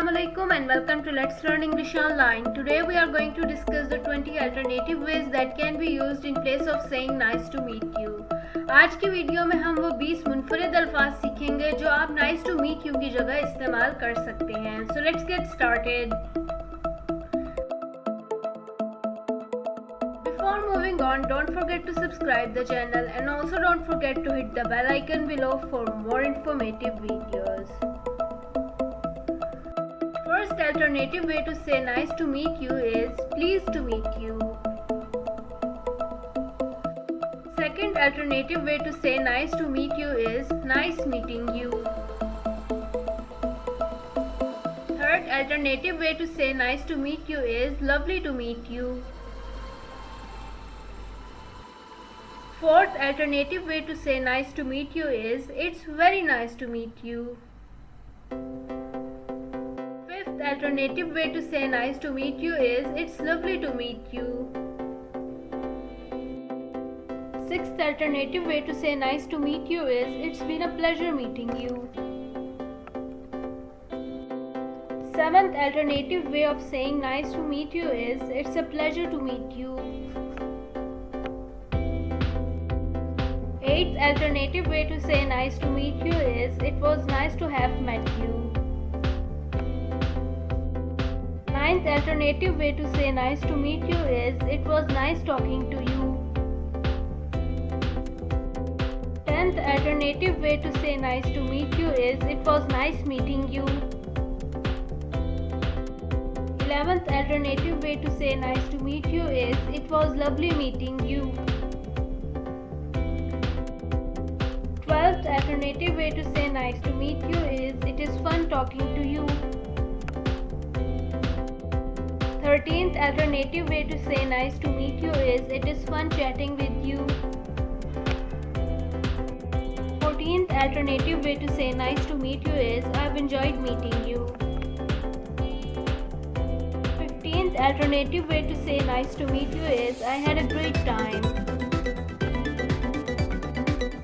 Assalamualaikum and welcome to Let's Learn English Online. Today we are going to discuss the 20 alternative ways that can be used in place of saying nice to meet you. आज की video में हम वो 20 मुनफरिद अल्फाज सीखेंगे जो आप nice to meet you की जगह इस्तेमाल कर सकते हैं. So let's get started. Before moving on, don't forget to subscribe the channel and also don't forget to hit the bell icon below for more informative videos. First alternative way to say nice to meet you is pleased to meet you. Second alternative way to say nice to meet you is nice meeting you. Third alternative way to say nice to meet you is lovely to meet you. Fourth alternative way to say nice to meet you is it's very nice to meet you. Fifth alternative way to say nice to meet you is it's lovely to meet you. Sixth alternative way to say nice to meet you is it's been a pleasure meeting you. Seventh alternative way of saying nice to meet you is it's a pleasure to meet you. Eighth alternative way to say nice to meet you is it was nice to have met you. Ninth alternative way to say nice to meet you is it was nice talking to you. Tenth alternative way to say nice to meet you is it was nice meeting you. 11th alternative way to say nice to meet you is it was lovely meeting you. 12th alternative way to say nice to meet you is it is fun talking to you. 13th alternative way to say nice to meet you is it is fun chatting with you. 14th alternative way to say nice to meet you is I've enjoyed meeting you. 15th alternative way to say nice to meet you is I had a great time.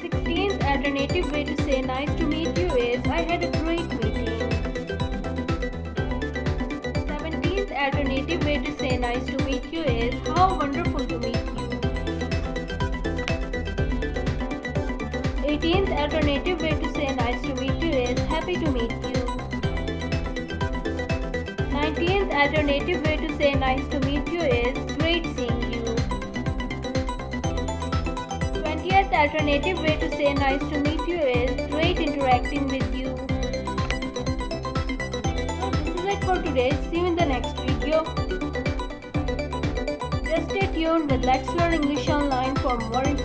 16th alternative way to say nice to meet you is I had a great meeting. 17th alternative way to say nice to meet you is how wonderful to meet you. 18th alternative way to say nice to meet you is happy to meet you. 19th alternative way to say nice to meet you is great seeing you. 20th alternative way to say nice to meet you is great interacting with you. So this is it for today. See you in the next video. Just stay tuned with Let's Learn English Online for more information.